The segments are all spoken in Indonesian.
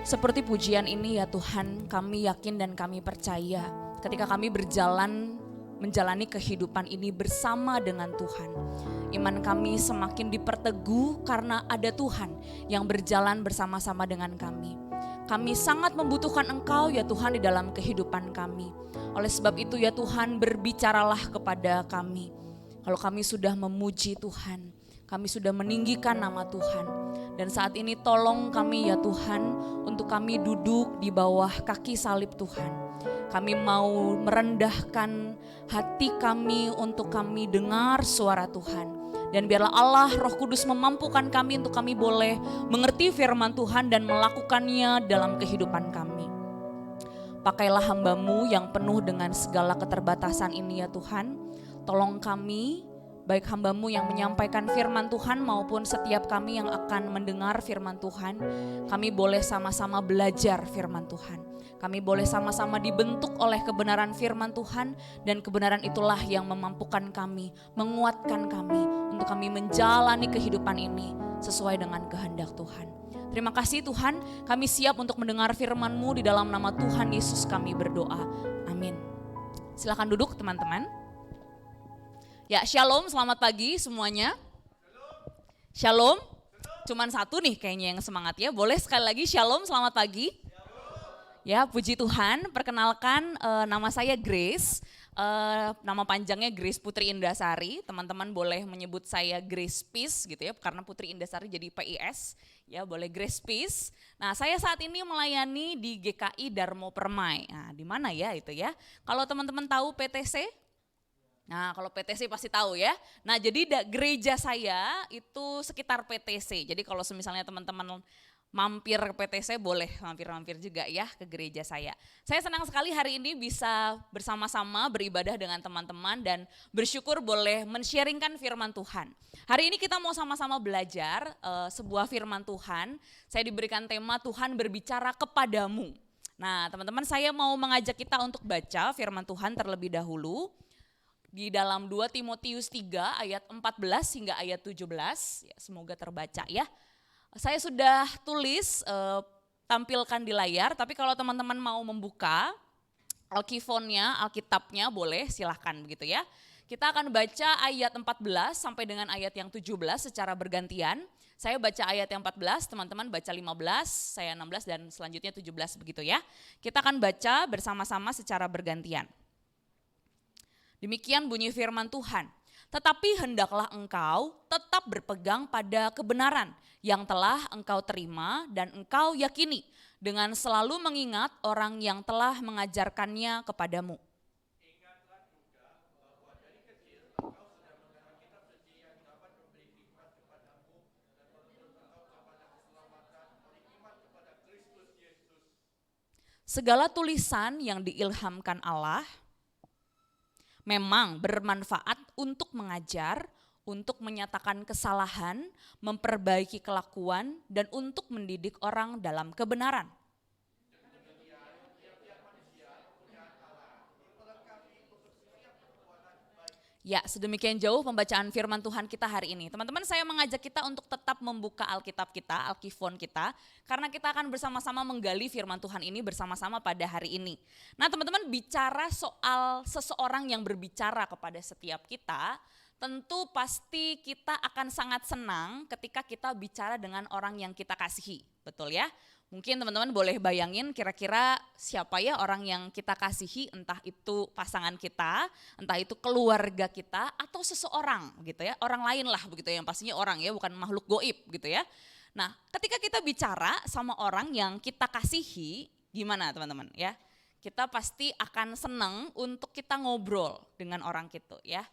Seperti pujian ini ya Tuhan, kami yakin dan kami percaya ketika kami berjalan menjalani kehidupan ini bersama dengan Tuhan. Iman kami semakin diperteguh karena ada Tuhan yang berjalan bersama-sama dengan kami. Kami sangat membutuhkan Engkau ya Tuhan di dalam kehidupan kami. Oleh sebab itu ya Tuhan, berbicaralah kepada kami. Kalau kami sudah memuji Tuhan, kami sudah meninggikan nama Tuhan. Dan saat ini tolong kami ya Tuhan untuk kami duduk di bawah kaki salib Tuhan. Kami mau merendahkan hati kami untuk kami dengar suara Tuhan. Dan biarlah Allah Roh Kudus memampukan kami untuk kami boleh mengerti firman Tuhan dan melakukannya dalam kehidupan kami. Pakailah hamba-Mu yang penuh dengan segala keterbatasan ini ya Tuhan. Tolong kami, baik hamba-Mu yang menyampaikan firman Tuhan maupun setiap kami yang akan mendengar firman Tuhan, kami boleh sama-sama belajar firman Tuhan. Kami boleh sama-sama dibentuk oleh kebenaran firman Tuhan, dan kebenaran itulah yang memampukan kami, menguatkan kami untuk kami menjalani kehidupan ini sesuai dengan kehendak Tuhan. Terima kasih Tuhan, kami siap untuk mendengar firman-Mu. Di dalam nama Tuhan Yesus kami berdoa, amin. Silakan duduk teman-teman. Ya, shalom, selamat pagi semuanya. Shalom. Cuman satu nih kayaknya yang semangat ya. Boleh sekali lagi shalom, selamat pagi. Ya, puji Tuhan. Perkenalkan nama saya Grace. Nama panjangnya Grace Putri Indasari. Teman-teman boleh menyebut saya Grace Peace gitu ya, karena Putri Indasari jadi PIS. Ya, boleh Grace Peace. Nah, saya saat ini melayani di GKI Darmo Permai. Nah, di mana ya itu ya? Kalau teman-teman tahu PTC? Nah, kalau PTC pasti tahu ya. Nah, jadi gereja saya itu sekitar PTC. Jadi kalau misalnya teman-teman mampir ke PTC boleh mampir-mampir juga ya ke gereja saya. Saya senang sekali hari ini bisa bersama-sama beribadah dengan teman-teman dan bersyukur boleh men-sharingkan firman Tuhan. Hari ini kita mau sama-sama belajar sebuah firman Tuhan. Saya diberikan tema Tuhan berbicara kepadamu. Nah, teman-teman, saya mau mengajak kita untuk baca firman Tuhan terlebih dahulu. Di dalam 2 Timotius 3 ayat 14 hingga ayat 17, ya, semoga terbaca ya. Saya sudah tulis, tampilkan di layar, tapi kalau teman-teman mau membuka Alkifonnya, Alkitabnya boleh silahkan begitu ya. Kita akan baca ayat 14 sampai dengan ayat yang 17 secara bergantian. Saya baca ayat yang 14, teman-teman baca 15, saya 16 dan selanjutnya 17 begitu ya. Kita akan baca bersama-sama secara bergantian. Demikian bunyi firman Tuhan. Tetapi hendaklah engkau tetap berpegang pada kebenaran yang telah engkau terima dan engkau yakini, dengan selalu mengingat orang yang telah mengajarkannya kepadamu. Ingatlah juga bahwa dari kecil engkau sudah mendengar kitab suci yang dapat memberi hikmat kepadamu dan menuntun engkau kepada keselamatan oleh iman kepada Kristus Yesus. Segala tulisan yang diilhamkan Allah memang bermanfaat untuk mengajar, untuk menyatakan kesalahan, memperbaiki kelakuan, dan untuk mendidik orang dalam kebenaran. Ya, sedemikian jauh pembacaan firman Tuhan kita hari ini. Teman-teman, saya mengajak kita untuk tetap membuka Alkitab kita, Alkifon kita, karena kita akan bersama-sama menggali firman Tuhan ini bersama-sama pada hari ini. Nah, teman-teman, bicara soal seseorang yang berbicara kepada setiap kita, tentu pasti kita akan sangat senang ketika kita bicara dengan orang yang kita kasihi, betul ya? Mungkin teman-teman boleh bayangin kira-kira siapa ya orang yang kita kasihi, entah itu pasangan kita, entah itu keluarga kita, atau seseorang gitu ya, orang lain lah begitu ya, yang pastinya orang ya, bukan makhluk goib gitu ya. Nah, ketika kita bicara sama orang yang kita kasihi, gimana teman-teman ya? Kita pasti akan senang untuk kita ngobrol dengan orang itu ya.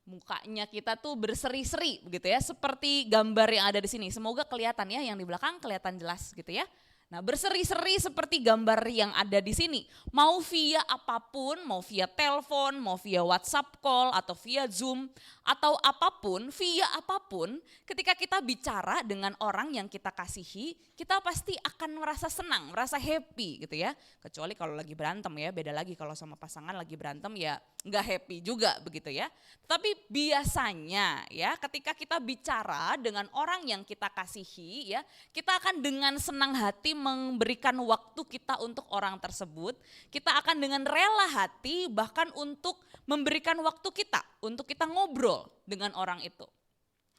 Mukanya kita tuh berseri-seri begitu ya, seperti gambar yang ada di sini. Semoga kelihatan ya, yang di belakang kelihatan jelas gitu ya. Nah, berseri-seri seperti gambar yang ada di sini. Mau via apapun, mau via telepon, mau via WhatsApp call atau via Zoom atau apapun, via apapun, ketika kita bicara dengan orang yang kita kasihi, kita pasti akan merasa senang, merasa happy gitu ya. Kecuali kalau lagi berantem ya, beda lagi kalau sama pasangan lagi berantem ya nggak happy juga begitu ya. Tapi biasanya ya ketika kita bicara dengan orang yang kita kasihi ya, kita akan dengan senang hati memberikan waktu kita untuk orang tersebut, kita akan dengan rela hati bahkan untuk memberikan waktu kita, untuk kita ngobrol dengan orang itu.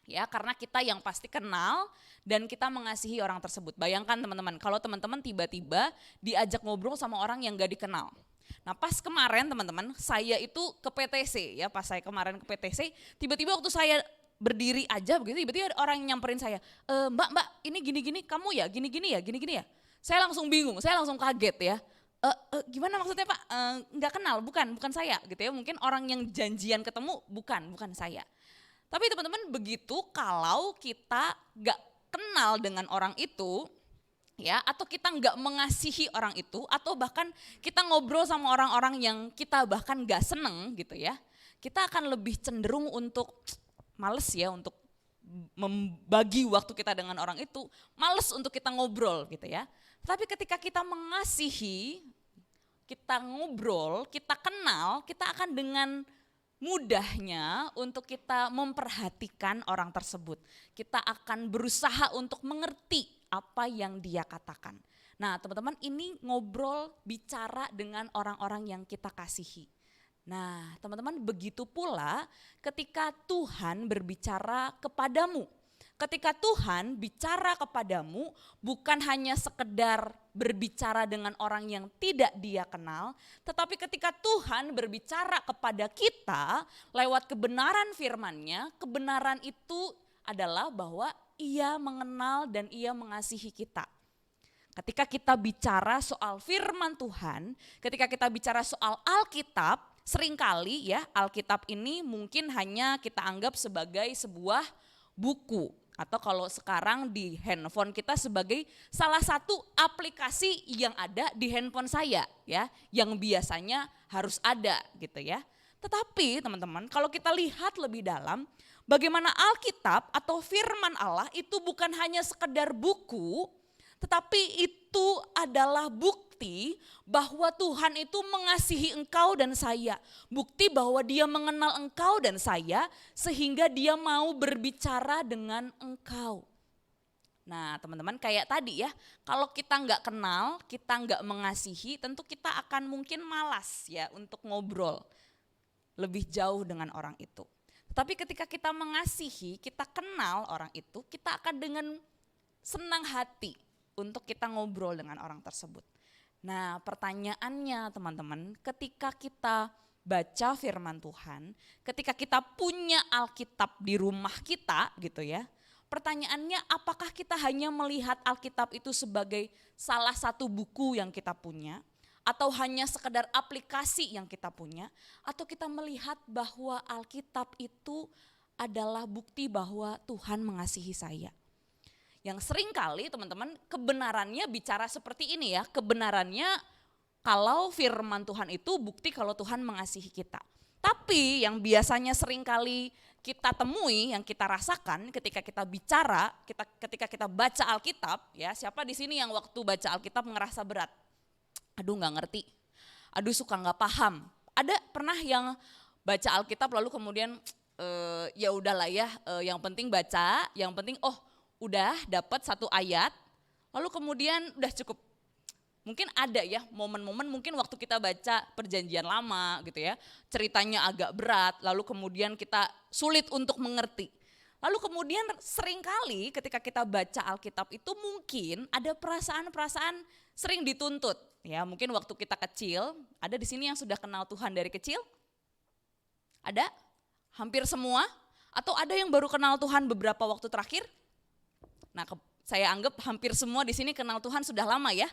Ya, karena kita yang pasti kenal dan kita mengasihi orang tersebut. Bayangkan teman-teman, kalau teman-teman tiba-tiba diajak ngobrol sama orang yang gak dikenal. Nah pas kemarin teman-teman, saya itu ke PTC ya, pas saya kemarin ke PTC, tiba-tiba waktu saya berdiri aja begitu, tiba-tiba ada orang yang nyamperin saya, mbak ini gini-gini, kamu ya gini-gini ya. Saya langsung bingung, saya langsung kaget ya. Gimana maksudnya Pak? Nggak kenal, bukan saya gitu ya. Mungkin orang yang janjian ketemu, bukan saya. Tapi teman-teman begitu kalau kita gak kenal dengan orang itu, ya, atau kita gak mengasihi orang itu, atau bahkan kita ngobrol sama orang-orang yang kita bahkan gak seneng gitu ya, kita akan lebih cenderung untuk males ya, untuk membagi waktu kita dengan orang itu, males untuk kita ngobrol gitu ya. Tapi ketika kita mengasihi, kita ngobrol, kita kenal, kita akan dengan mudahnya untuk kita memperhatikan orang tersebut. Kita akan berusaha untuk mengerti apa yang dia katakan. Nah teman-teman, ini ngobrol, bicara dengan orang-orang yang kita kasihi. Nah teman-teman, begitu pula ketika Tuhan berbicara kepadamu. Ketika Tuhan bicara kepadamu, bukan hanya sekedar berbicara dengan orang yang tidak dia kenal, tetapi ketika Tuhan berbicara kepada kita lewat kebenaran firman-Nya, kebenaran itu adalah bahwa Ia mengenal dan Ia mengasihi kita. Ketika kita bicara soal firman Tuhan, ketika kita bicara soal Alkitab, seringkali ya Alkitab ini mungkin hanya kita anggap sebagai sebuah buku. Atau kalau sekarang di handphone kita sebagai salah satu aplikasi yang ada di handphone saya ya, yang biasanya harus ada gitu ya. Tetapi teman-teman, kalau kita lihat lebih dalam, bagaimana Alkitab atau firman Allah itu bukan hanya sekedar buku, tetapi itu adalah bukti bahwa Tuhan itu mengasihi engkau dan saya. Bukti bahwa Dia mengenal engkau dan saya sehingga Dia mau berbicara dengan engkau. Nah teman-teman, kayak tadi ya, kalau kita nggak kenal, kita nggak mengasihi, tentu kita akan mungkin malas ya untuk ngobrol lebih jauh dengan orang itu. Tetapi ketika kita mengasihi, kita kenal orang itu, kita akan dengan senang hati untuk kita ngobrol dengan orang tersebut. Nah pertanyaannya teman-teman, ketika kita baca firman Tuhan, ketika kita punya Alkitab di rumah kita gitu ya, pertanyaannya apakah kita hanya melihat Alkitab itu sebagai salah satu buku yang kita punya, atau hanya sekedar aplikasi yang kita punya, atau kita melihat bahwa Alkitab itu adalah bukti bahwa Tuhan mengasihi saya. Yang sering kali teman-teman kebenarannya bicara seperti ini ya, kebenarannya kalau firman Tuhan itu bukti kalau Tuhan mengasihi kita. Tapi yang biasanya sering kali kita temui, yang kita rasakan ketika kita bicara, ketika kita baca Alkitab ya, siapa di sini yang waktu baca Alkitab ngerasa berat? Aduh nggak ngerti, aduh suka nggak paham. Ada pernah yang baca Alkitab lalu kemudian ya udahlah ya, yang penting baca, yang penting udah dapat satu ayat, lalu kemudian udah cukup. Mungkin ada ya momen-momen mungkin waktu kita baca Perjanjian Lama gitu ya, ceritanya agak berat, lalu kemudian kita sulit untuk mengerti. Lalu kemudian seringkali ketika kita baca Alkitab itu mungkin ada perasaan-perasaan sering dituntut. Ya mungkin waktu kita kecil, ada di sini yang sudah kenal Tuhan dari kecil? Ada? Hampir semua? Atau ada yang baru kenal Tuhan beberapa waktu terakhir? Nah, saya anggap hampir semua di sini kenal Tuhan sudah lama ya.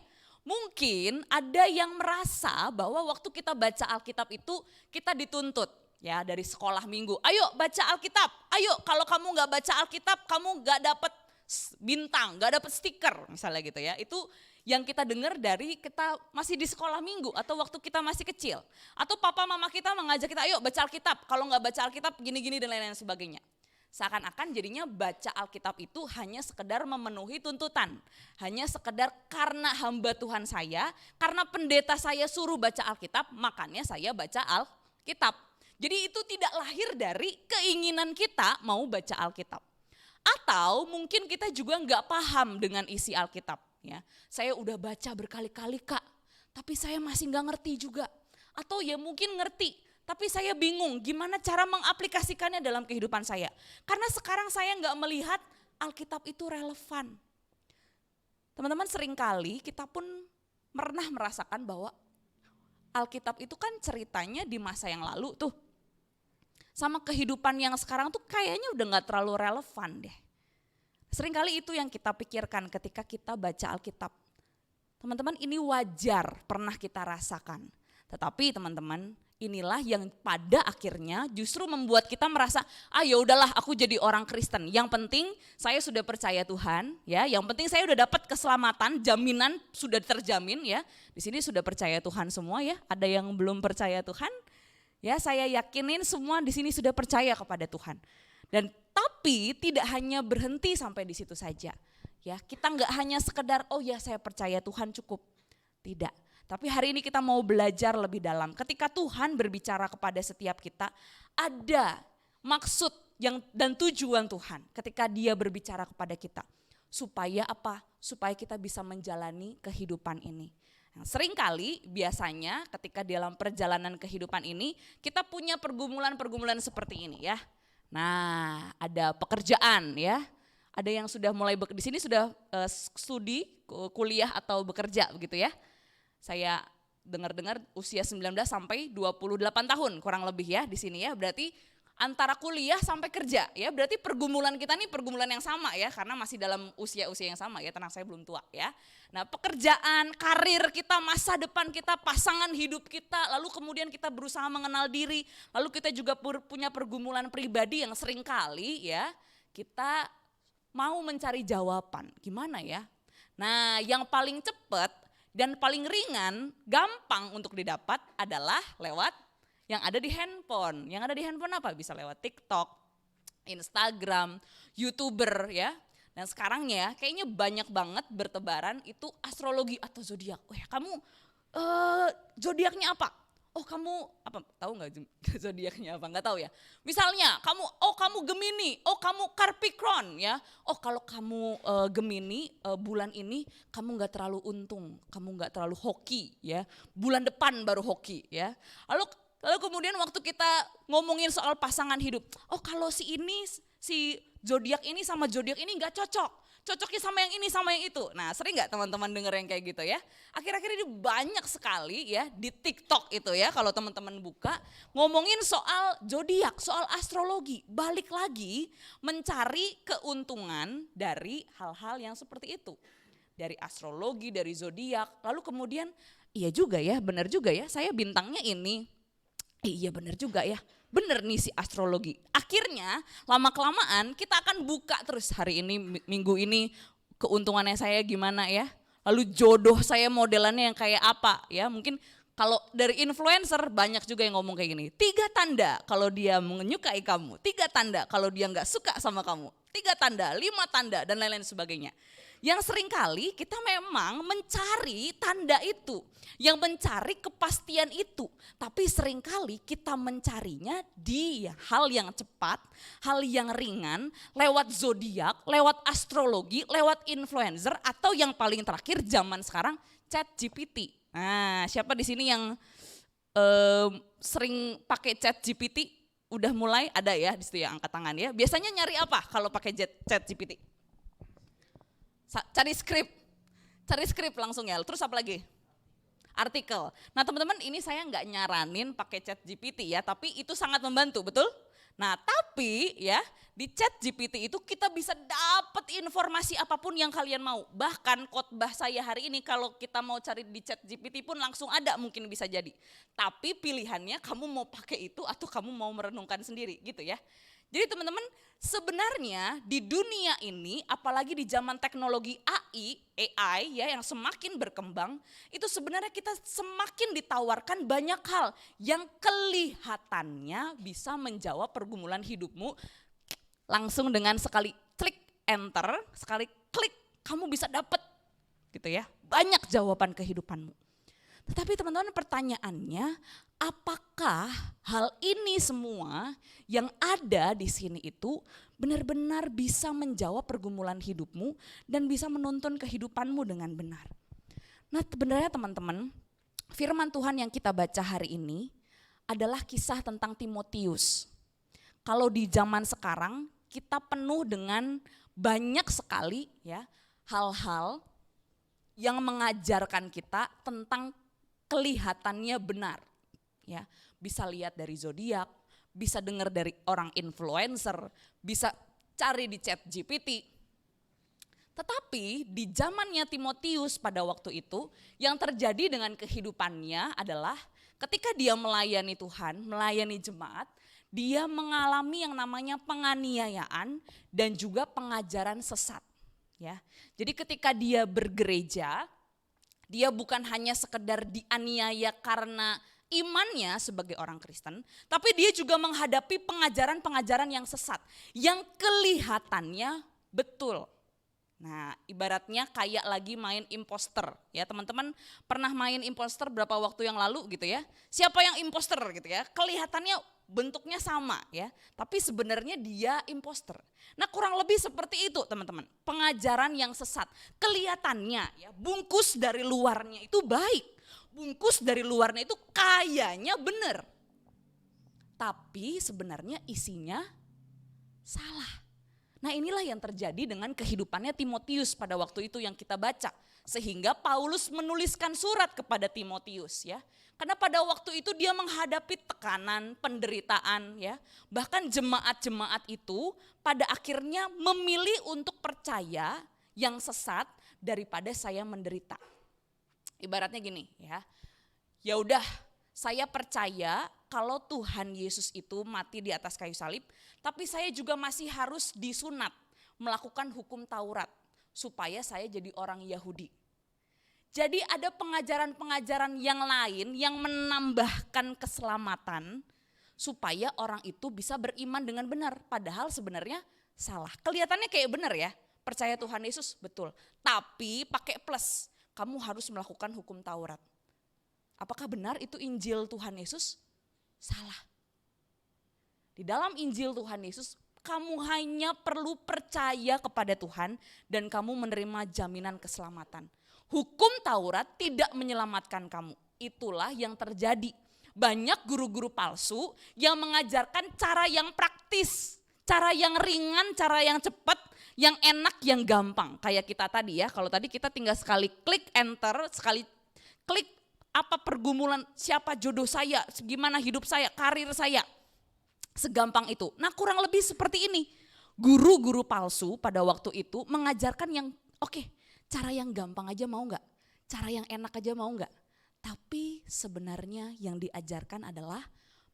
Mungkin ada yang merasa bahwa waktu kita baca Alkitab itu kita dituntut ya dari sekolah minggu. Ayo baca Alkitab, ayo kalau kamu gak baca Alkitab kamu gak dapat bintang, gak dapat stiker misalnya gitu ya. Itu yang kita dengar dari kita masih di sekolah minggu atau waktu kita masih kecil. Atau papa mama kita mengajak kita ayo baca Alkitab, kalau gak baca Alkitab gini-gini dan lain-lain sebagainya. Seakan-akan jadinya baca Alkitab itu hanya sekedar memenuhi tuntutan. Hanya sekedar karena hamba Tuhan saya, karena pendeta saya suruh baca Alkitab, makanya saya baca Alkitab. Jadi itu tidak lahir dari keinginan kita mau baca Alkitab. Atau mungkin kita juga nggak paham dengan isi Alkitab. ya. Saya udah baca berkali-kali Kak, tapi saya masih gak ngerti juga. Atau ya mungkin ngerti, tapi saya bingung gimana cara mengaplikasikannya dalam kehidupan saya. Karena sekarang saya gak melihat Alkitab itu relevan. Teman-teman, seringkali kita pun pernah merasakan bahwa Alkitab itu kan ceritanya di masa yang lalu tuh. Sama kehidupan yang sekarang tuh kayaknya udah gak terlalu relevan deh. Seringkali itu yang kita pikirkan ketika kita baca Alkitab. Teman-teman, ini wajar pernah kita rasakan. Tetapi teman-teman, inilah yang pada akhirnya justru membuat kita merasa, ya udahlah aku jadi orang Kristen. Yang penting saya sudah percaya Tuhan, ya. Yang penting saya udah dapat keselamatan, jaminan sudah terjamin, ya. Di sini sudah percaya Tuhan semua, ya. Ada yang belum percaya Tuhan? Ya, saya yakinin semua di sini sudah percaya kepada Tuhan. Dan tapi tidak hanya berhenti sampai di situ saja. Ya, kita nggak hanya sekedar saya percaya Tuhan cukup. Tidak. Tapi hari ini kita mau belajar lebih dalam. Ketika Tuhan berbicara kepada setiap kita, ada maksud dan tujuan Tuhan ketika Dia berbicara kepada kita. Supaya apa? Supaya kita bisa menjalani kehidupan ini. Seringkali biasanya ketika dalam perjalanan kehidupan ini kita punya pergumulan-pergumulan seperti ini ya. Nah, ada pekerjaan ya. Ada yang sudah mulai di sini sudah studi, kuliah atau bekerja begitu ya. Saya dengar-dengar usia 19 sampai 28 tahun kurang lebih ya di sini ya. Berarti antara kuliah sampai kerja ya, berarti pergumulan kita nih pergumulan yang sama ya, karena masih dalam usia-usia yang sama ya, tenang saya belum tua ya. Nah, pekerjaan, karir kita, masa depan kita, pasangan hidup kita, lalu kemudian kita berusaha mengenal diri, lalu kita juga punya pergumulan pribadi yang seringkali ya, kita mau mencari jawaban, gimana ya? Nah, yang paling cepat dan paling ringan, gampang untuk didapat adalah lewat yang ada di handphone. Yang ada di handphone apa? Bisa lewat TikTok, Instagram, YouTuber ya. Dan sekarang ya kayaknya banyak banget bertebaran itu astrologi atau zodiak. Oh ya, kamu zodiaknya apa? Oh kamu apa? Tahu nggak zodiaknya apa? Nggak tahu ya. Misalnya kamu Gemini, kamu Capricorn ya. Oh kalau kamu Gemini bulan ini kamu nggak terlalu untung, kamu nggak terlalu hoki ya. Bulan depan baru hoki ya. Lalu kemudian waktu kita ngomongin soal pasangan hidup, kalau si zodiak ini sama zodiak ini nggak cocok, cocoknya sama yang ini sama yang itu. Nah sering nggak teman-teman denger yang kayak gitu ya? Akhir-akhir ini banyak sekali ya di TikTok itu ya, kalau teman-teman buka ngomongin soal zodiak, soal astrologi, balik lagi mencari keuntungan dari hal-hal yang seperti itu, dari astrologi, dari zodiak. Lalu kemudian iya juga ya, benar juga ya, saya bintangnya ini. Iya benar juga ya, benar nih si astrologi. Akhirnya lama-kelamaan kita akan buka terus hari ini, minggu ini keuntungannya saya gimana ya. Lalu jodoh saya modelannya yang kayak apa ya. Mungkin kalau dari influencer banyak juga yang ngomong kayak gini. 3 tanda kalau dia menyukai kamu, 3 tanda kalau dia gak suka sama kamu, 3 tanda, 5 tanda dan lain-lain sebagainya. Yang seringkali kita memang mencari tanda itu, yang mencari kepastian itu. Tapi seringkali kita mencarinya di hal yang cepat, hal yang ringan, lewat zodiak, lewat astrologi, lewat influencer, atau yang paling terakhir zaman sekarang ChatGPT. Nah, siapa di sini yang sering pakai ChatGPT? Udah mulai ada ya di situ ya, angkat tangan ya. Biasanya nyari apa kalau pakai ChatGPT? Cari skrip langsung ya. Terus apa lagi? Artikel. Nah teman-teman, ini saya nggak nyaranin pakai ChatGPT ya, tapi itu sangat membantu, betul? Nah tapi ya di ChatGPT itu kita bisa dapat informasi apapun yang kalian mau. Bahkan khotbah saya hari ini kalau kita mau cari di ChatGPT pun langsung ada, mungkin bisa jadi. Tapi pilihannya kamu mau pakai itu atau kamu mau merenungkan sendiri gitu ya. Jadi teman-teman, sebenarnya di dunia ini, apalagi di zaman teknologi AI ya yang semakin berkembang, itu sebenarnya kita semakin ditawarkan banyak hal yang kelihatannya bisa menjawab pergumulan hidupmu langsung dengan sekali klik enter, sekali klik kamu bisa dapat gitu ya, banyak jawaban kehidupanmu. Tetapi teman-teman, pertanyaannya, apakah hal ini semua yang ada di sini itu benar-benar bisa menjawab pergumulan hidupmu dan bisa menuntun kehidupanmu dengan benar? Nah, sebenarnya teman-teman, firman Tuhan yang kita baca hari ini adalah kisah tentang Timotius. Kalau di zaman sekarang kita penuh dengan banyak sekali ya hal-hal yang mengajarkan kita tentang kelihatannya benar. Ya, bisa lihat dari zodiak, bisa dengar dari orang influencer, bisa cari di chat GPT. Tetapi di zamannya Timotius pada waktu itu, yang terjadi dengan kehidupannya adalah ketika dia melayani Tuhan, melayani jemaat, dia mengalami yang namanya penganiayaan dan juga pengajaran sesat. Ya, jadi ketika dia bergereja, dia bukan hanya sekedar dianiaya karena imannya sebagai orang Kristen, tapi dia juga menghadapi pengajaran-pengajaran yang sesat, yang kelihatannya betul. Nah, ibaratnya kayak lagi main imposter, ya teman-teman pernah main imposter berapa waktu yang lalu gitu ya? Siapa yang imposter gitu ya? Kelihatannya bentuknya sama ya, tapi sebenarnya dia imposter. Nah, kurang lebih seperti itu teman-teman, pengajaran yang sesat. Kelihatannya ya, bungkus dari luarnya itu baik, bungkus dari luarnya itu kayaknya benar, tapi sebenarnya isinya salah. Nah, inilah yang terjadi dengan kehidupannya Timotius pada waktu itu yang kita baca. Sehingga Paulus menuliskan surat kepada Timotius ya. Karena pada waktu itu dia menghadapi tekanan, penderitaan ya. Bahkan jemaat-jemaat itu pada akhirnya memilih untuk percaya yang sesat daripada saya menderita. Ibaratnya gini ya. Ya udah, saya percaya kalau Tuhan Yesus itu mati di atas kayu salib, tapi saya juga masih harus disunat, melakukan hukum Taurat supaya saya jadi orang Yahudi. Jadi ada pengajaran-pengajaran yang lain yang menambahkan keselamatan supaya orang itu bisa beriman dengan benar, padahal sebenarnya salah. Kelihatannya kayak benar ya, percaya Tuhan Yesus betul, tapi pakai plus, kamu harus melakukan hukum Taurat. Apakah benar itu Injil Tuhan Yesus? Salah. Di dalam Injil Tuhan Yesus, kamu hanya perlu percaya kepada Tuhan dan kamu menerima jaminan keselamatan. Hukum Taurat tidak menyelamatkan kamu. Itulah yang terjadi. Banyak guru-guru palsu yang mengajarkan cara yang praktis, cara yang ringan, cara yang cepat, yang enak, yang gampang. Kayak kita tadi ya, kalau tadi kita tinggal sekali klik enter, sekali klik apa pergumulan, siapa jodoh saya, gimana hidup saya, karir saya. Segampang itu. Nah, kurang lebih seperti ini. Guru-guru palsu pada waktu itu mengajarkan yang oke, cara yang gampang aja mau enggak? Cara yang enak aja mau enggak? Tapi sebenarnya yang diajarkan adalah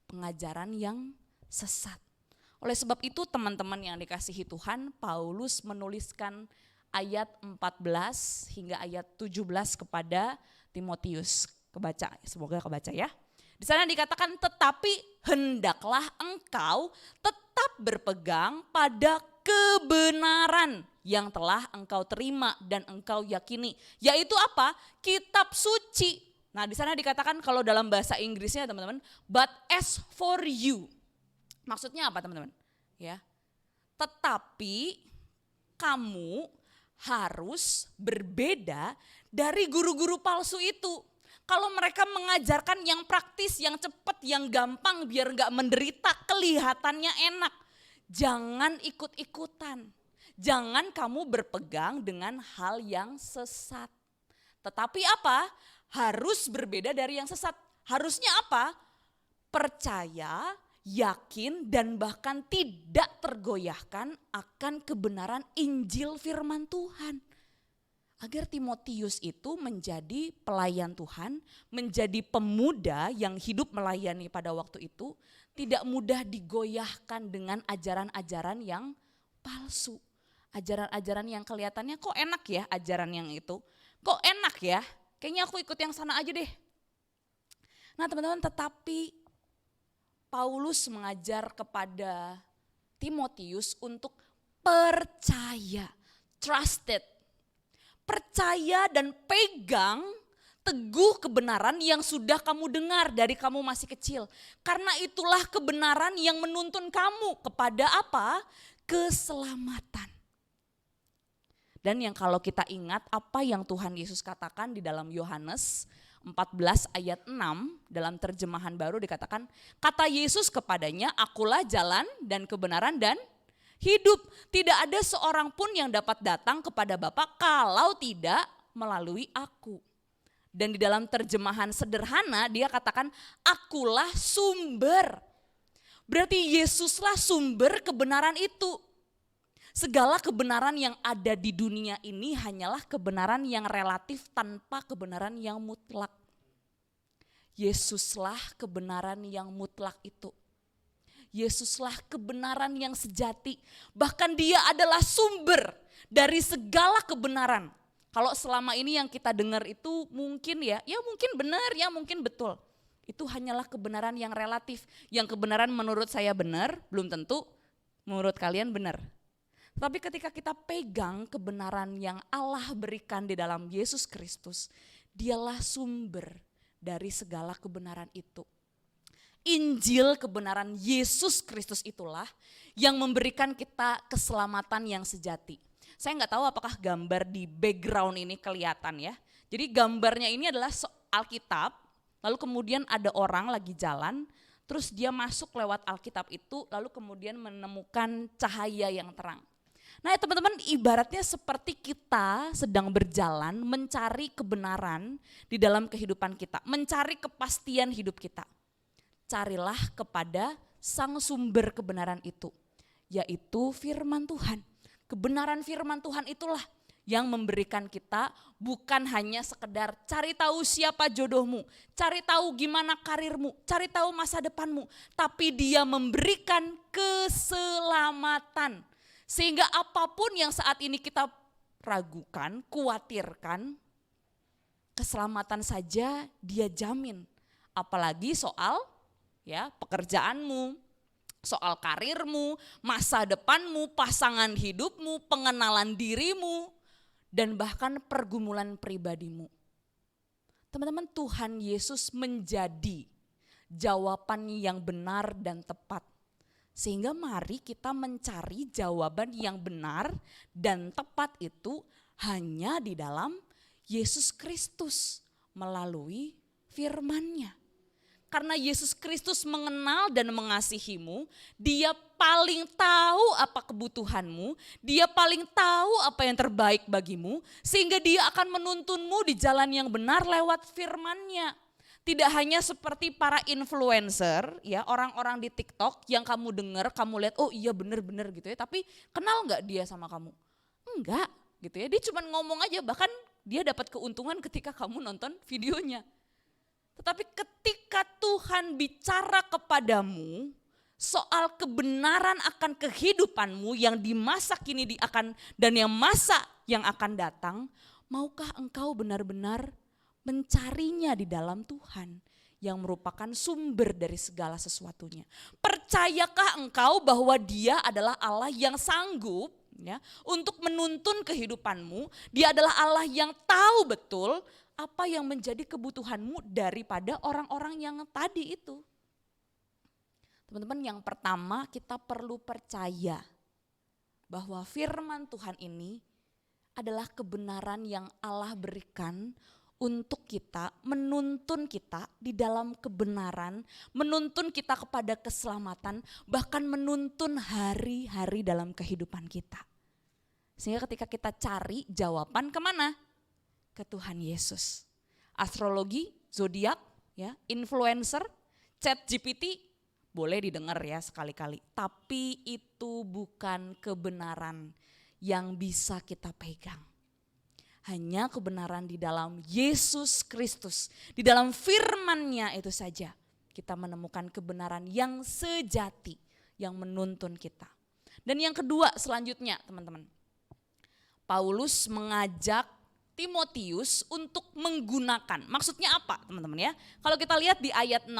pengajaran yang sesat. Oleh sebab itu teman-teman yang dikasihi Tuhan, Paulus menuliskan ayat 14 hingga ayat 17 kepada Timotius. Kebaca, semoga kebaca ya. Di sana dikatakan, tetapi hendaklah engkau tetap berpegang pada kebenaran yang telah engkau terima dan engkau yakini. Yaitu apa? Kitab suci. Nah, di sana dikatakan kalau dalam bahasa Inggrisnya teman-teman, but as for you. Maksudnya apa teman-teman? Ya. Tetapi kamu harus berbeda dari guru-guru palsu itu. Kalau mereka mengajarkan yang praktis, yang cepat, yang gampang biar gak menderita, kelihatannya enak. Jangan ikut-ikutan. Jangan kamu berpegang dengan hal yang sesat. Tetapi apa? Harus berbeda dari yang sesat. Harusnya apa? Percaya, yakin, dan bahkan tidak tergoyahkan akan kebenaran Injil firman Tuhan. Agar Timotius itu menjadi pelayan Tuhan, menjadi pemuda yang hidup melayani pada waktu itu, tidak mudah digoyahkan dengan ajaran-ajaran yang palsu. Ajaran-ajaran yang kelihatannya kok enak ya ajaran yang itu. Kok enak ya, kayaknya aku ikut yang sana aja deh. Nah teman-teman, tetapi Paulus mengajar kepada Timotius untuk percaya, trusted. Percaya dan pegang Teguh kebenaran yang sudah kamu dengar dari kamu masih kecil. Karena itulah kebenaran yang menuntun kamu kepada apa? Keselamatan. Dan yang kalau kita ingat apa yang Tuhan Yesus katakan di dalam Yohanes 14 ayat 6 dalam terjemahan baru dikatakan, kata Yesus kepadanya, akulah jalan dan kebenaran dan hidup. Tidak ada seorang pun yang dapat datang kepada Bapa kalau tidak melalui aku. Dan di dalam terjemahan sederhana dia katakan, akulah sumber. Berarti Yesuslah sumber kebenaran itu. Segala kebenaran yang ada di dunia ini hanyalah kebenaran yang relatif tanpa kebenaran yang mutlak. Yesuslah kebenaran yang mutlak itu. Yesuslah kebenaran yang sejati. Bahkan dia adalah sumber dari segala kebenaran. Kalau selama ini yang kita dengar itu mungkin ya mungkin benar, ya mungkin betul. Itu hanyalah kebenaran yang relatif. Yang kebenaran menurut saya benar, belum tentu menurut kalian benar. Tapi ketika kita pegang kebenaran yang Allah berikan di dalam Yesus Kristus, dialah sumber dari segala kebenaran itu. Injil kebenaran Yesus Kristus itulah yang memberikan kita keselamatan yang sejati. Saya nggak tahu apakah gambar di background ini kelihatan ya. Jadi gambarnya ini adalah Alkitab, lalu kemudian ada orang lagi jalan, terus dia masuk lewat Alkitab itu, lalu kemudian menemukan cahaya yang terang. Nah teman-teman, ibaratnya seperti kita sedang berjalan mencari kebenaran di dalam kehidupan kita, mencari kepastian hidup kita. Carilah kepada sang sumber kebenaran itu, yaitu firman Tuhan. Kebenaran firman Tuhan itulah yang memberikan kita bukan hanya sekedar cari tahu siapa jodohmu, cari tahu gimana karirmu, cari tahu masa depanmu, tapi dia memberikan keselamatan. Sehingga apapun yang saat ini kita ragukan, khawatirkan, keselamatan saja dia jamin. Apalagi soal pekerjaanmu, soal karirmu, masa depanmu, pasangan hidupmu, pengenalan dirimu, dan bahkan pergumulan pribadimu. Teman-teman, Tuhan Yesus menjadi jawaban yang benar dan tepat. Sehingga mari kita mencari jawaban yang benar dan tepat itu hanya di dalam Yesus Kristus melalui firman-Nya. Karena Yesus Kristus mengenal dan mengasihimu, dia paling tahu apa kebutuhanmu, dia paling tahu apa yang terbaik bagimu, sehingga dia akan menuntunmu di jalan yang benar lewat firman-Nya. Tidak hanya seperti para influencer, ya orang-orang di TikTok yang kamu dengar, kamu lihat, oh iya benar-benar gitu ya, tapi kenal nggak dia sama kamu? Enggak gitu ya, dia cuma ngomong aja, bahkan dia dapat keuntungan ketika kamu nonton videonya. Tetapi ketika Tuhan bicara kepadamu soal kebenaran akan kehidupanmu yang di masa kini dan yang masa yang akan datang, maukah engkau benar-benar mencarinya di dalam Tuhan yang merupakan sumber dari segala sesuatunya? Percayakah engkau bahwa Dia adalah Allah yang sanggup untuk menuntun kehidupanmu? Dia adalah Allah yang tahu betul apa yang menjadi kebutuhanmu daripada orang-orang yang tadi itu. Teman-teman, yang pertama kita perlu percaya bahwa firman Tuhan ini adalah kebenaran yang Allah berikan untuk kita, menuntun kita di dalam kebenaran, menuntun kita kepada keselamatan, bahkan menuntun hari-hari dalam kehidupan kita. Sehingga ketika kita cari jawaban kemana? Ke Tuhan Yesus. Astrologi, zodiak, influencer, ChatGPT boleh didengar ya sekali-kali. Tapi itu bukan kebenaran yang bisa kita pegang. Hanya kebenaran di dalam Yesus Kristus, di dalam firman-Nya itu saja kita menemukan kebenaran yang sejati yang menuntun kita. Dan yang kedua selanjutnya teman-teman, Paulus mengajak Timotius untuk menggunakan. Maksudnya apa teman-teman ya? Kalau kita lihat di ayat 16,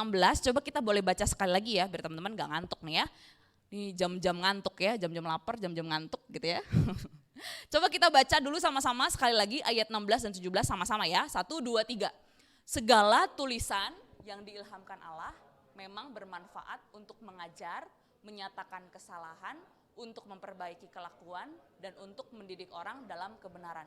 coba kita boleh baca sekali lagi ya biar teman-teman gak ngantuk nih ya. Ini jam-jam ngantuk ya, jam-jam lapar, jam-jam ngantuk gitu ya. Coba kita baca dulu sama-sama sekali lagi ayat 16 dan 17 sama-sama ya. 1, 2, 3. Segala tulisan yang diilhamkan Allah memang bermanfaat untuk mengajar, menyatakan kesalahan, untuk memperbaiki kelakuan, dan untuk mendidik orang dalam kebenaran.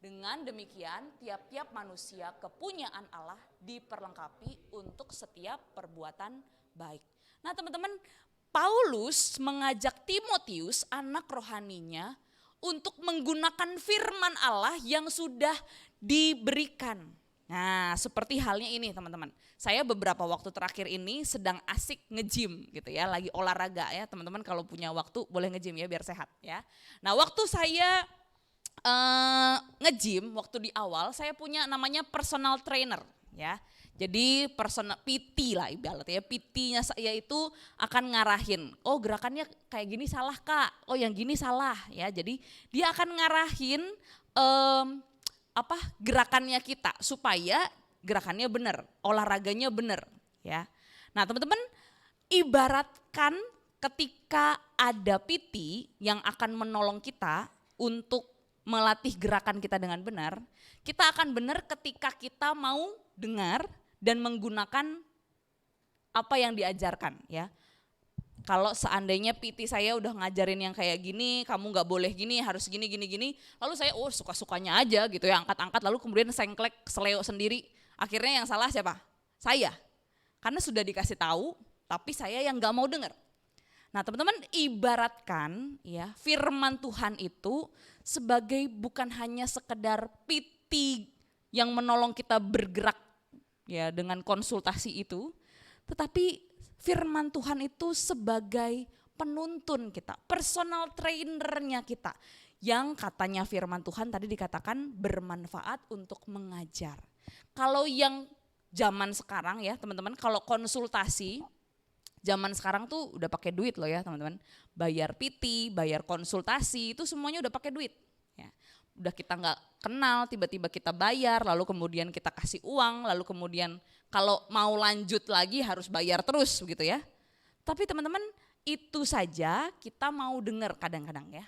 Dengan demikian, tiap-tiap manusia kepunyaan Allah diperlengkapi untuk setiap perbuatan baik. Nah teman-teman, Paulus mengajak Timotius, anak rohaninya, untuk menggunakan firman Allah yang sudah diberikan. Nah seperti halnya ini teman-teman, saya beberapa waktu terakhir ini sedang asik nge-gym gitu ya, lagi olahraga ya teman-teman, kalau punya waktu boleh nge-gym ya biar sehat ya. Nah waktu saya nge-gym, waktu di awal saya punya namanya personal trainer ya. Jadi personal PT lah ibaratnya, PT-nya saya itu akan ngarahin, oh gerakannya kayak gini salah kak, oh yang gini salah ya. Jadi dia akan ngarahin gerakannya kita supaya gerakannya benar, olahraganya benar ya. Nah teman-teman, ibaratkan ketika ada PT yang akan menolong kita untuk melatih gerakan kita dengan benar, kita akan benar ketika kita mau dengar dan menggunakan apa yang diajarkan ya. Kalau seandainya PT saya udah ngajarin yang kayak gini, kamu gak boleh gini, harus gini, lalu saya suka-sukanya aja gitu ya, angkat-angkat lalu kemudian sengklek, seleo sendiri, akhirnya yang salah siapa? Saya, karena sudah dikasih tahu tapi saya yang gak mau dengar. Nah teman-teman, ibaratkan ya firman Tuhan itu sebagai bukan hanya sekedar PT yang menolong kita bergerak ya dengan konsultasi itu, tetapi firman Tuhan itu sebagai penuntun kita, personal trainernya kita, yang katanya firman Tuhan tadi dikatakan bermanfaat untuk mengajar. Kalau yang zaman sekarang ya teman-teman, kalau konsultasi zaman sekarang tuh udah pakai duit loh ya teman-teman, bayar PT, bayar konsultasi itu semuanya udah pakai duit. Ya. Udah kita nggak kenal, tiba-tiba kita bayar, lalu kemudian kita kasih uang, lalu kemudian kalau mau lanjut lagi harus bayar terus begitu ya. Tapi teman-teman, itu saja kita mau dengar kadang-kadang ya.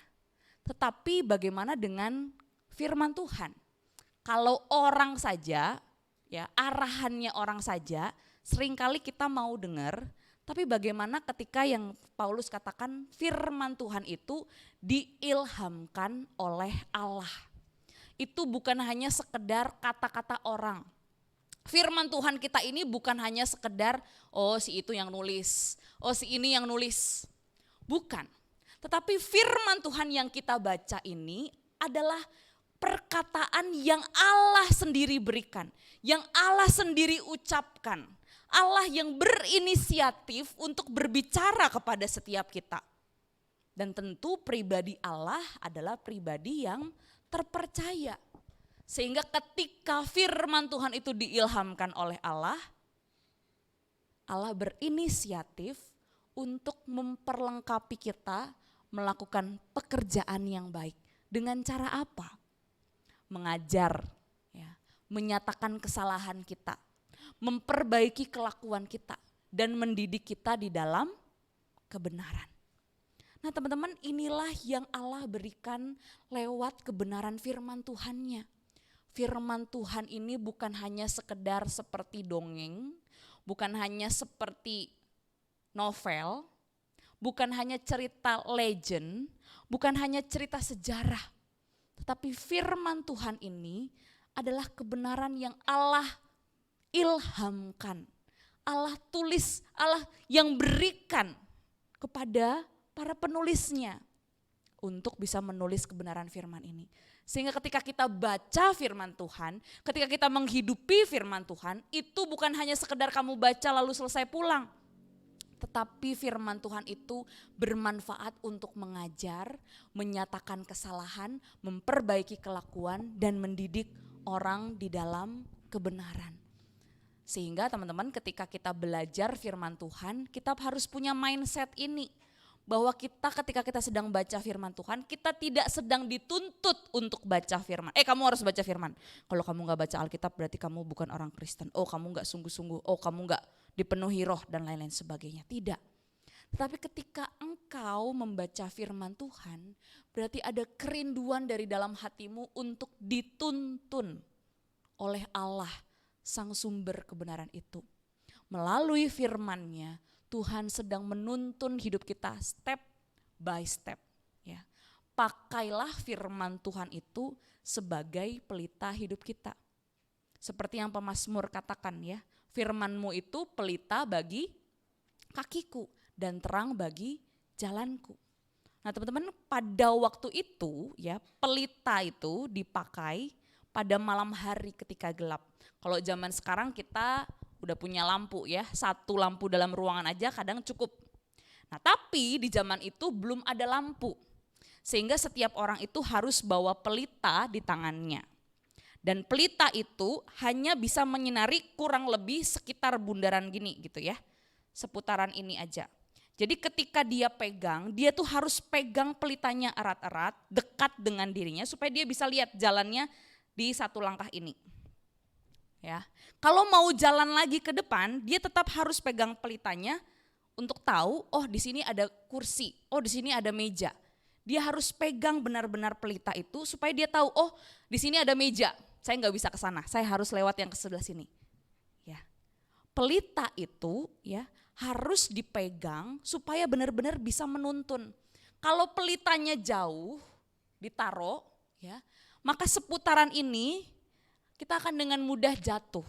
Tetapi bagaimana dengan firman Tuhan? Kalau orang saja, ya arahannya orang saja, seringkali kita mau dengar, tapi bagaimana ketika yang Paulus katakan firman Tuhan itu diilhamkan oleh Allah. Itu bukan hanya sekedar kata-kata orang. Firman Tuhan kita ini bukan hanya sekedar oh si itu yang nulis, oh si ini yang nulis. Bukan. Tetapi firman Tuhan yang kita baca ini adalah perkataan yang Allah sendiri berikan, yang Allah sendiri ucapkan. Allah yang berinisiatif untuk berbicara kepada setiap kita. Dan tentu pribadi Allah adalah pribadi yang terpercaya. Sehingga ketika firman Tuhan itu diilhamkan oleh Allah, Allah berinisiatif untuk memperlengkapi kita melakukan pekerjaan yang baik. Dengan cara apa? Mengajar, ya, menyatakan kesalahan kita, memperbaiki kelakuan kita, dan mendidik kita di dalam kebenaran. Nah teman-teman, inilah yang Allah berikan lewat kebenaran firman Tuhan-Nya. Firman Tuhan ini bukan hanya sekedar seperti dongeng, bukan hanya seperti novel, bukan hanya cerita legend, bukan hanya cerita sejarah. Tetapi firman Tuhan ini adalah kebenaran yang Allah ilhamkan, Allah tulis, Allah yang berikan kepada para penulisnya untuk bisa menulis kebenaran firman ini. Sehingga ketika kita baca firman Tuhan, ketika kita menghidupi firman Tuhan, itu bukan hanya sekedar kamu baca lalu selesai pulang. Tetapi firman Tuhan itu bermanfaat untuk mengajar, menyatakan kesalahan, memperbaiki kelakuan, dan mendidik orang di dalam kebenaran. Sehingga teman-teman ketika kita belajar firman Tuhan, kita harus punya mindset ini. Bahwa kita ketika kita sedang baca firman Tuhan, kita tidak sedang dituntut untuk baca firman. Kamu harus baca firman. Kalau kamu gak baca Alkitab berarti kamu bukan orang Kristen. Oh kamu gak sungguh-sungguh, oh kamu gak dipenuhi roh dan lain-lain sebagainya. Tidak. Tetapi ketika engkau membaca firman Tuhan, berarti ada kerinduan dari dalam hatimu untuk dituntun oleh Allah sang sumber kebenaran itu. Melalui firman-Nya, Tuhan sedang menuntun hidup kita step by step. Ya. Pakailah firman Tuhan itu sebagai pelita hidup kita. Seperti yang pemazmur katakan ya, firman-Mu itu pelita bagi kakiku dan terang bagi jalanku. Nah teman-teman, pada waktu itu ya, pelita itu dipakai pada malam hari ketika gelap. Kalau zaman sekarang kita udah punya lampu ya, satu lampu dalam ruangan aja kadang cukup. Nah tapi di zaman itu belum ada lampu, sehingga setiap orang itu harus bawa pelita di tangannya. Dan pelita itu hanya bisa menyinari kurang lebih sekitar bundaran gini gitu ya, seputaran ini aja. Jadi ketika dia pegang, dia tuh harus pegang pelitanya erat-erat, dekat dengan dirinya supaya dia bisa lihat jalannya di satu langkah ini. Ya, kalau mau jalan lagi ke depan, dia tetap harus pegang pelitanya untuk tahu, oh di sini ada kursi, oh di sini ada meja. Dia harus pegang benar-benar pelita itu supaya dia tahu, oh di sini ada meja, saya nggak bisa ke sana, saya harus lewat yang ke sebelah sini. Ya, pelita itu ya harus dipegang supaya benar-benar bisa menuntun. Kalau pelitanya jauh ditaruh, ya, maka seputaran ini kita akan dengan mudah jatuh.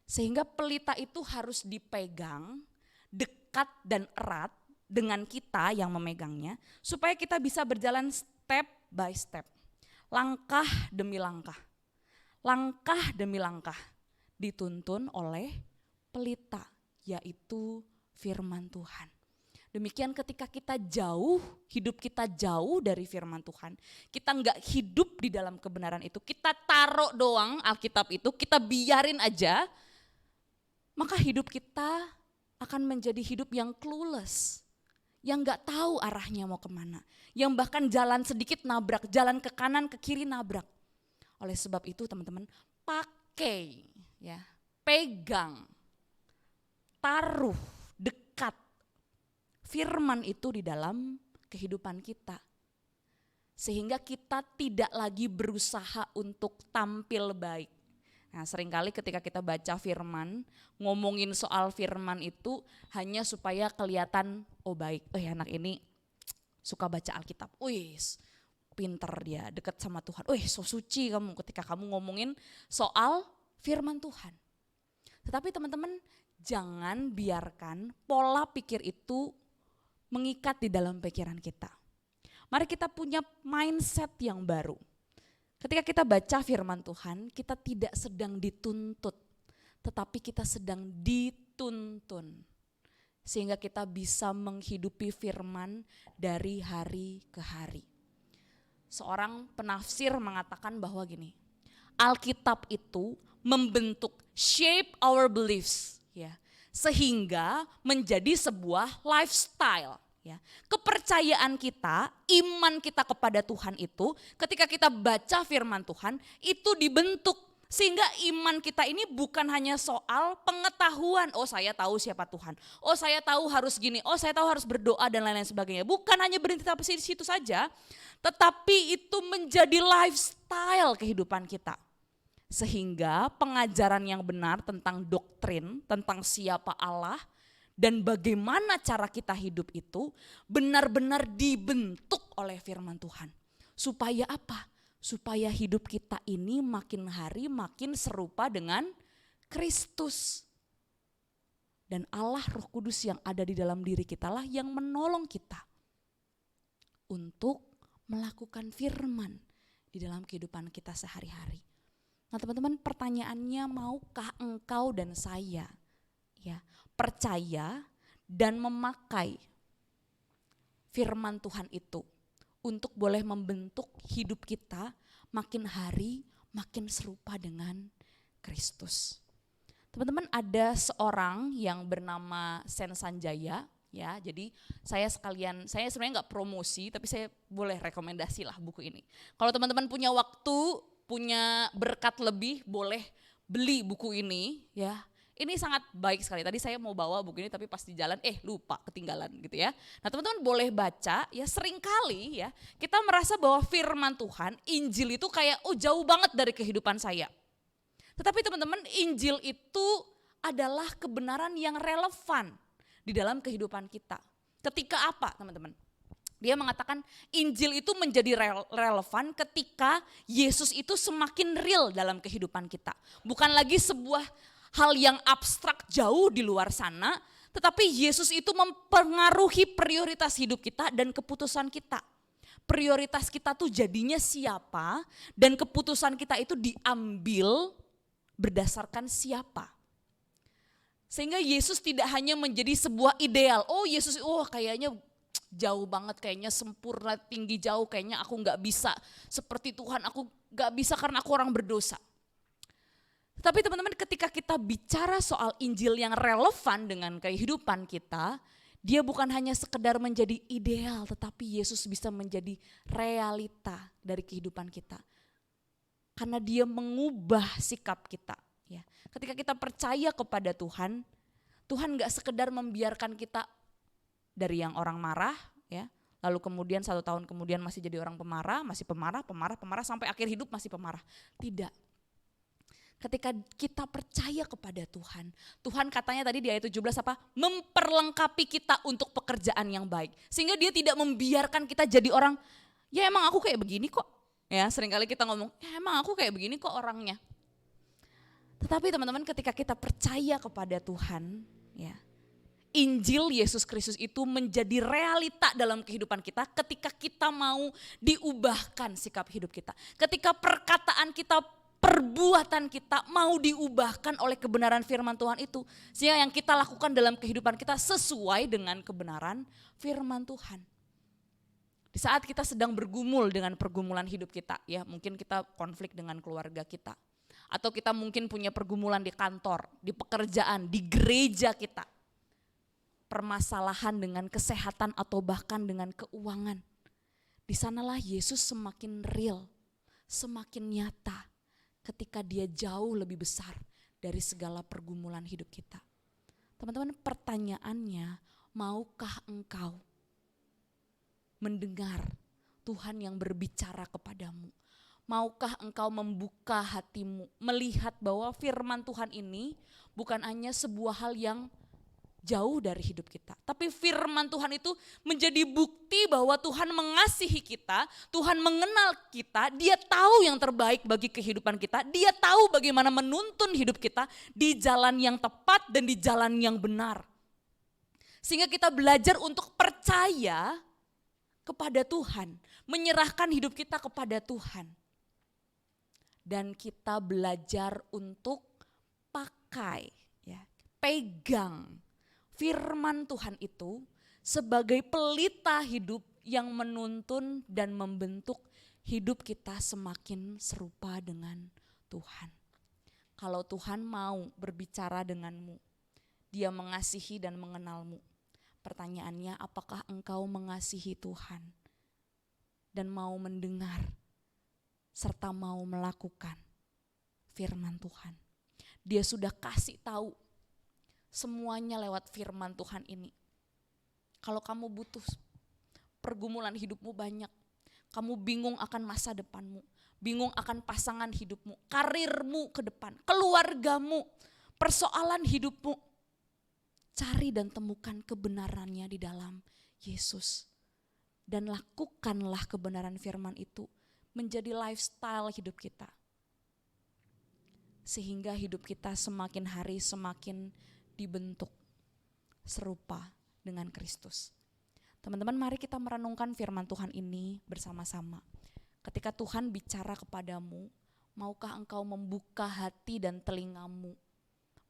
Sehingga pelita itu harus dipegang dekat dan erat dengan kita yang memegangnya, supaya kita bisa berjalan step by step, langkah demi langkah dituntun oleh pelita, yaitu firman Tuhan. Demikian ketika kita jauh, hidup kita jauh dari firman Tuhan, kita enggak hidup di dalam kebenaran itu, kita taruh doang Alkitab itu, kita biarin aja, maka hidup kita akan menjadi hidup yang clueless, yang enggak tahu arahnya mau kemana, yang bahkan jalan sedikit nabrak, jalan ke kanan ke kiri nabrak. Oleh sebab itu teman-teman, pakai ya, pegang, taruh dekat firman itu di dalam kehidupan kita. Sehingga kita tidak lagi berusaha untuk tampil baik. Nah seringkali ketika kita baca firman, ngomongin soal firman itu hanya supaya kelihatan, oh baik, anak ini suka baca Alkitab. Wih, pinter dia, dekat sama Tuhan. Wih, so suci kamu ketika kamu ngomongin soal firman Tuhan. Tetapi teman-teman, jangan biarkan pola pikir itu mengikat di dalam pikiran kita. Mari kita punya mindset yang baru. Ketika kita baca firman Tuhan, kita tidak sedang dituntut, tetapi kita sedang dituntun. Sehingga kita bisa menghidupi firman dari hari ke hari. Seorang penafsir mengatakan bahwa gini, Alkitab itu membentuk, shape our beliefs, ya, sehingga menjadi sebuah lifestyle. Ya. Kepercayaan kita, iman kita kepada Tuhan itu ketika kita baca firman Tuhan itu dibentuk sehingga iman kita ini bukan hanya soal pengetahuan, oh saya tahu siapa Tuhan, oh saya tahu harus gini, oh saya tahu harus berdoa dan lain-lain sebagainya. Bukan hanya berhenti sampai di situ saja, tetapi itu menjadi lifestyle kehidupan kita. Sehingga pengajaran yang benar tentang doktrin, tentang siapa Allah, dan bagaimana cara kita hidup itu benar-benar dibentuk oleh firman Tuhan. Supaya apa? Supaya hidup kita ini makin hari makin serupa dengan Kristus. Dan Allah Roh Kudus yang ada di dalam diri kita lah yang menolong kita untuk melakukan firman di dalam kehidupan kita sehari-hari. Nah teman-teman, pertanyaannya, maukah engkau dan saya ya percaya dan memakai firman Tuhan itu untuk boleh membentuk hidup kita makin hari makin serupa dengan Kristus. Teman-teman, ada seorang yang bernama Sen Sanjaya, ya. Jadi saya sebenarnya nggak promosi, tapi saya boleh rekomendasi lah buku ini. Kalau teman-teman punya waktu, punya berkat lebih, boleh beli buku ini, ya. Ini sangat baik sekali. Tadi saya mau bawa buku ini tapi pas di jalan lupa, ketinggalan gitu ya. Nah teman-teman boleh baca ya, seringkali ya kita merasa bahwa firman Tuhan, Injil itu kayak jauh banget dari kehidupan saya. Tetapi teman-teman, Injil itu adalah kebenaran yang relevan di dalam kehidupan kita. Ketika apa teman-teman? Dia mengatakan Injil itu menjadi relevan ketika Yesus itu semakin real dalam kehidupan kita. Bukan lagi sebuah hal yang abstrak jauh di luar sana, tetapi Yesus itu mempengaruhi prioritas hidup kita dan keputusan kita. Prioritas kita tuh jadinya siapa dan keputusan kita itu diambil berdasarkan siapa. Sehingga Yesus tidak hanya menjadi sebuah ideal. Oh Yesus, kayaknya jauh banget, kayaknya sempurna, tinggi jauh, kayaknya aku gak bisa seperti Tuhan, aku gak bisa karena aku orang berdosa. Tapi teman-teman, ketika kita bicara soal Injil yang relevan dengan kehidupan kita, dia bukan hanya sekedar menjadi ideal, tetapi Yesus bisa menjadi realita dari kehidupan kita. Karena dia mengubah sikap kita. Ya. Ketika kita percaya kepada Tuhan, Tuhan gak sekedar membiarkan kita dari yang orang marah, ya, lalu kemudian 1 tahun kemudian masih jadi orang pemarah, masih pemarah sampai akhir hidup masih pemarah. Tidak. Ketika kita percaya kepada Tuhan, Tuhan katanya tadi di ayat 17 apa? Memperlengkapi kita untuk pekerjaan yang baik. Sehingga dia tidak membiarkan kita jadi orang, ya emang aku kayak begini kok. Ya, seringkali kita ngomong, ya emang aku kayak begini kok orangnya. Tetapi teman-teman, ketika kita percaya kepada Tuhan, ya, Injil Yesus Kristus itu menjadi realita dalam kehidupan kita ketika kita mau diubahkan sikap hidup kita. Ketika perkataan kita, perbuatan kita mau diubahkan oleh kebenaran firman Tuhan itu. Sehingga yang kita lakukan dalam kehidupan kita sesuai dengan kebenaran firman Tuhan. Di saat kita sedang bergumul dengan pergumulan hidup kita, ya mungkin kita konflik dengan keluarga kita. Atau kita mungkin punya pergumulan di kantor, di pekerjaan, di gereja kita. Permasalahan dengan kesehatan atau bahkan dengan keuangan. Di sanalah Yesus semakin real, semakin nyata ketika dia jauh lebih besar dari segala pergumulan hidup kita. Teman-teman, pertanyaannya, maukah engkau mendengar Tuhan yang berbicara kepadamu? Maukah engkau membuka hatimu, melihat bahwa firman Tuhan ini bukan hanya sebuah hal yang jauh dari hidup kita. Tapi firman Tuhan itu menjadi bukti bahwa Tuhan mengasihi kita, Tuhan mengenal kita, dia tahu yang terbaik bagi kehidupan kita, dia tahu bagaimana menuntun hidup kita di jalan yang tepat dan di jalan yang benar. Sehingga kita belajar untuk percaya kepada Tuhan, menyerahkan hidup kita kepada Tuhan. Dan kita belajar untuk pakai, ya, pegang firman Tuhan itu sebagai pelita hidup yang menuntun dan membentuk hidup kita semakin serupa dengan Tuhan. Kalau Tuhan mau berbicara denganmu, dia mengasihi dan mengenalmu. Pertanyaannya, apakah engkau mengasihi Tuhan dan mau mendengar serta mau melakukan firman Tuhan? Dia sudah kasih tahu semuanya lewat firman Tuhan ini. Kalau kamu butuh, pergumulan hidupmu banyak, kamu bingung akan masa depanmu, bingung akan pasangan hidupmu, karirmu ke depan, keluargamu, persoalan hidupmu, cari dan temukan kebenarannya di dalam Yesus. Dan lakukanlah kebenaran firman itu menjadi lifestyle hidup kita. Sehingga hidup kita semakin hari semakin dibentuk serupa dengan Kristus. Teman-teman, mari kita merenungkan firman Tuhan ini bersama-sama. Ketika Tuhan bicara kepadamu, maukah engkau membuka hati dan telingamu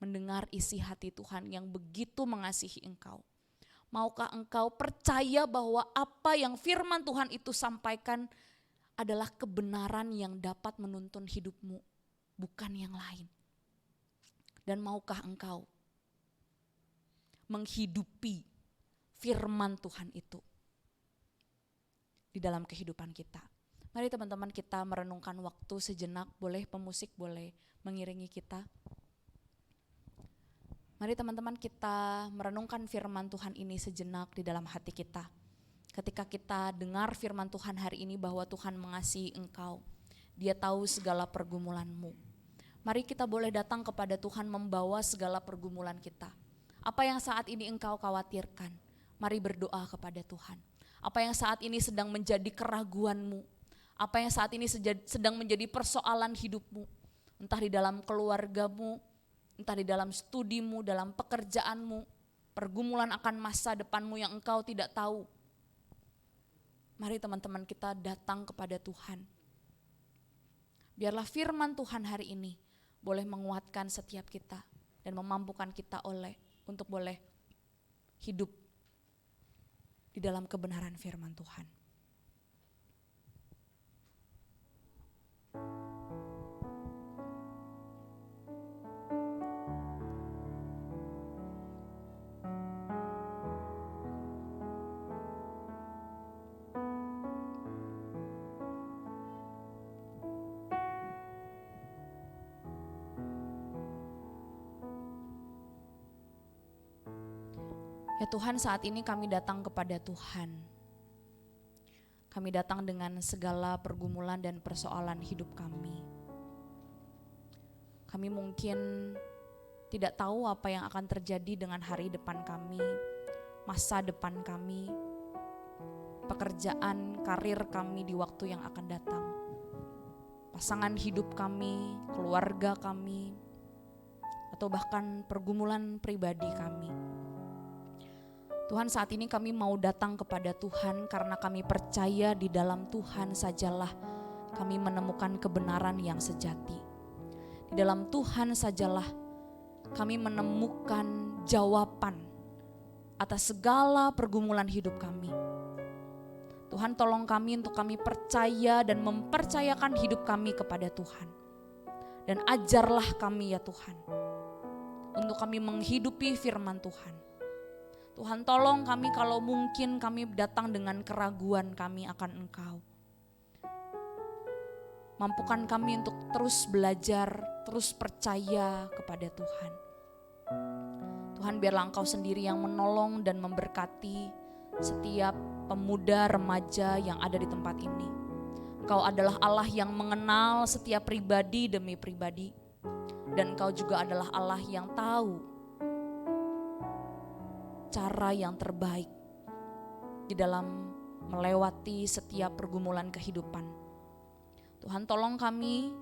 mendengar isi hati Tuhan yang begitu mengasihi engkau? Maukah engkau percaya bahwa apa yang firman Tuhan itu sampaikan adalah kebenaran yang dapat menuntun hidupmu, bukan yang lain? Dan maukah engkau menghidupi firman Tuhan itu di dalam kehidupan kita? Mari teman-teman, kita merenungkan waktu sejenak. Boleh pemusik boleh mengiringi kita. Mari teman-teman, kita merenungkan firman Tuhan ini sejenak di dalam hati kita. Ketika kita dengar firman Tuhan hari ini bahwa Tuhan mengasihi engkau, dia tahu segala pergumulanmu. Mari kita boleh datang kepada Tuhan membawa segala pergumulan kita. Apa yang saat ini engkau khawatirkan, mari berdoa kepada Tuhan. Apa yang saat ini sedang menjadi keraguanmu, apa yang saat ini sedang menjadi persoalan hidupmu, entah di dalam keluargamu, entah di dalam studimu, dalam pekerjaanmu, pergumulan akan masa depanmu yang engkau tidak tahu. Mari teman-teman kita datang kepada Tuhan. Biarlah firman Tuhan hari ini boleh menguatkan setiap kita dan memampukan kita untuk boleh hidup di dalam kebenaran firman Tuhan. Ya Tuhan, saat ini kami datang kepada Tuhan. Kami datang dengan segala pergumulan dan persoalan hidup kami. Kami mungkin tidak tahu apa yang akan terjadi dengan hari depan kami, masa depan kami, pekerjaan, karir kami di waktu yang akan datang. Pasangan hidup kami, keluarga kami, atau bahkan pergumulan pribadi kami. Tuhan, saat ini kami mau datang kepada Tuhan karena kami percaya di dalam Tuhan sajalah kami menemukan kebenaran yang sejati. Di dalam Tuhan sajalah kami menemukan jawaban atas segala pergumulan hidup kami. Tuhan, tolong kami untuk kami percaya dan mempercayakan hidup kami kepada Tuhan. Dan ajarlah kami ya Tuhan, untuk kami menghidupi firman Tuhan. Tuhan, tolong kami kalau mungkin kami datang dengan keraguan kami akan Engkau. Mampukan kami untuk terus belajar, terus percaya kepada Tuhan. Tuhan, biarlah Engkau sendiri yang menolong dan memberkati setiap pemuda remaja yang ada di tempat ini. Engkau adalah Allah yang mengenal setiap pribadi demi pribadi. Dan Engkau juga adalah Allah yang tahu cara yang terbaik di dalam melewati setiap pergumulan kehidupan. Tuhan, tolong kami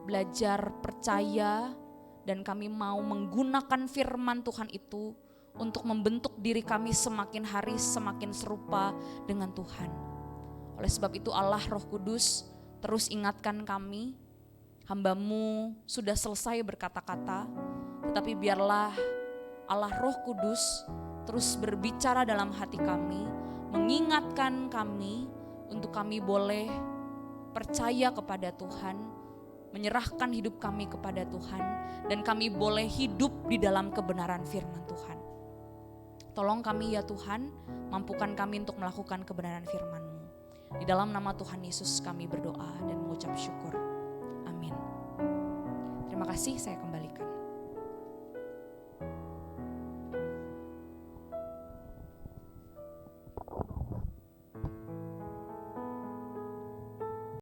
belajar percaya dan kami mau menggunakan firman Tuhan itu untuk membentuk diri kami semakin hari semakin serupa dengan Tuhan. Oleh sebab itu Allah Roh Kudus terus ingatkan kami, hamba-Mu sudah selesai berkata-kata, tetapi biarlah Allah Roh Kudus terus berbicara dalam hati kami, mengingatkan kami untuk kami boleh percaya kepada Tuhan, menyerahkan hidup kami kepada Tuhan, dan kami boleh hidup di dalam kebenaran firman Tuhan. Tolong kami ya Tuhan, mampukan kami untuk melakukan kebenaran firman-Mu. Di dalam nama Tuhan Yesus kami berdoa dan mengucap syukur. Amin. Terima kasih, saya kembalikan.